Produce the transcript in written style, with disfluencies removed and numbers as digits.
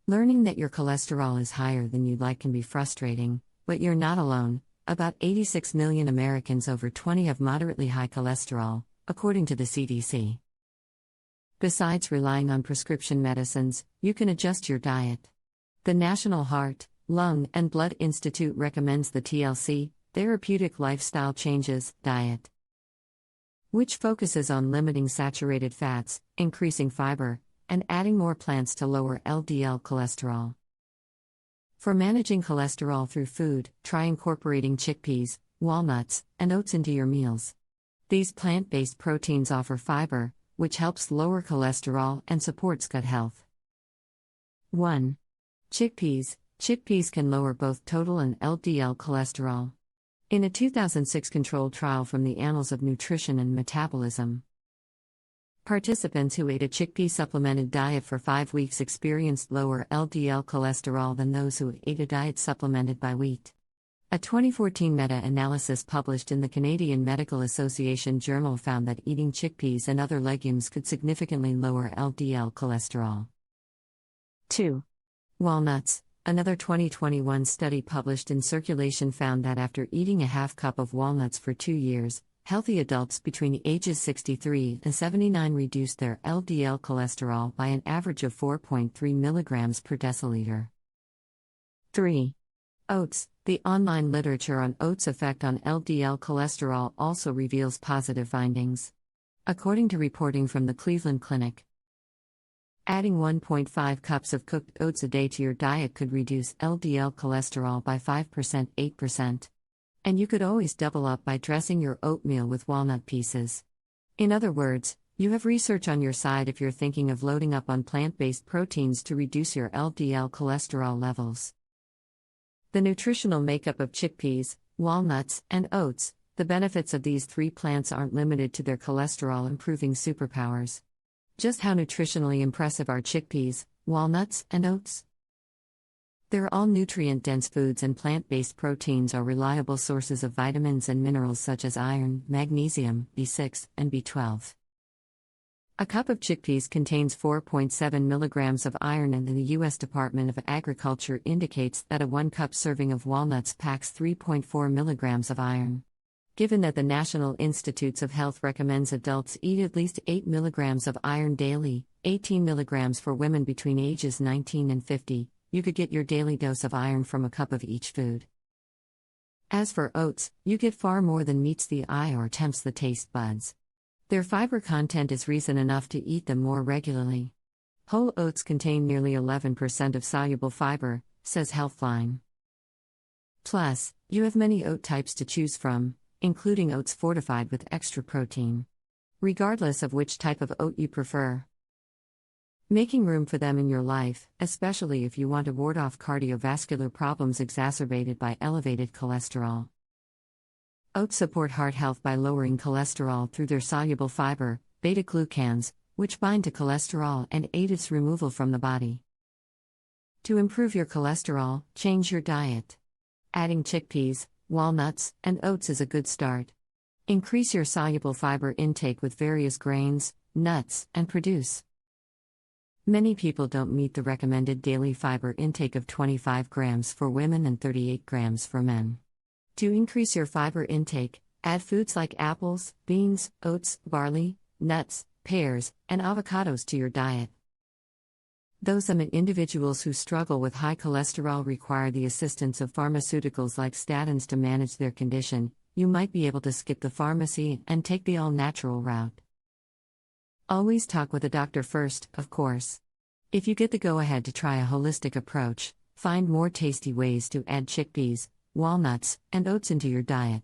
Learning that your cholesterol is higher than you'd like can be frustrating, but you're not alone. About 86 million Americans over 20 have moderately high cholesterol, according to the CDC. Besides relying on prescription medicines, you can adjust your diet. The National Heart, Lung, and Blood Institute recommends the TLC, Therapeutic Lifestyle Changes, diet, which focuses on limiting saturated fats, increasing fiber, and adding more plants to lower LDL cholesterol. For managing cholesterol through food, try incorporating chickpeas, walnuts, and oats into your meals. These plant-based proteins offer fiber, which helps lower cholesterol and supports gut health. 1. Chickpeas. Chickpeas can lower both total and LDL cholesterol. In a 2006 controlled trial from the Annals of Nutrition and Metabolism, participants who ate a chickpea-supplemented diet for 5 weeks experienced lower LDL cholesterol than those who ate a diet supplemented by wheat. A 2014 meta-analysis published in the Canadian Medical Association Journal found that eating chickpeas and other legumes could significantly lower LDL cholesterol. 2. Walnuts. Another 2021 study published in Circulation found that after eating a half cup of walnuts for 2 years, healthy adults between ages 63 and 79 reduced their LDL cholesterol by an average of 4.3 mg per deciliter. 3. Oats. The online literature on oats' effect on LDL cholesterol also reveals positive findings. According to reporting from the Cleveland Clinic, adding 1.5 cups of cooked oats a day to your diet could reduce LDL cholesterol by 5%, 8%. And you could always double up by dressing your oatmeal with walnut pieces. In other words, you have research on your side if you're thinking of loading up on plant-based proteins to reduce your LDL cholesterol levels. The nutritional makeup of chickpeas, walnuts, and oats. The benefits of these 3 plants aren't limited to their cholesterol-improving superpowers. Just how nutritionally impressive are chickpeas, walnuts, and oats? They're all nutrient-dense foods, and plant-based proteins are reliable sources of vitamins and minerals such as iron, magnesium, B6, and B12. A cup of chickpeas contains 4.7 mg of iron, and the U.S. Department of Agriculture indicates that a 1-cup serving of walnuts packs 3.4 mg of iron. Given that the National Institutes of Health recommends adults eat at least 8 mg of iron daily, 18 mg for women between ages 19 and 50, you could get your daily dose of iron from a cup of each food. As for oats, you get far more than meets the eye or tempts the taste buds. Their fiber content is reason enough to eat them more regularly. Whole oats contain nearly 11% of soluble fiber, says Healthline. Plus, you have many oat types to choose from, including oats fortified with extra protein. Regardless of which type of oat you prefer, making room for them in your life, especially if you want to ward off cardiovascular problems exacerbated by elevated cholesterol. Oats support heart health by lowering cholesterol through their soluble fiber, beta-glucans, which bind to cholesterol and aid its removal from the body. To improve your cholesterol, change your diet. Adding chickpeas, walnuts, and oats is a good start. Increase your soluble fiber intake with various grains, nuts, and produce. Many people don't meet the recommended daily fiber intake of 25 grams for women and 38 grams for men. To increase your fiber intake, add foods like apples, beans, oats, barley, nuts, pears, and avocados to your diet. Those individuals who struggle with high cholesterol require the assistance of pharmaceuticals like statins to manage their condition. You might be able to skip the pharmacy and take the all-natural route. Always talk with a doctor first, of course. If you get the go-ahead to try a holistic approach, find more tasty ways to add chickpeas, walnuts, and oats into your diet.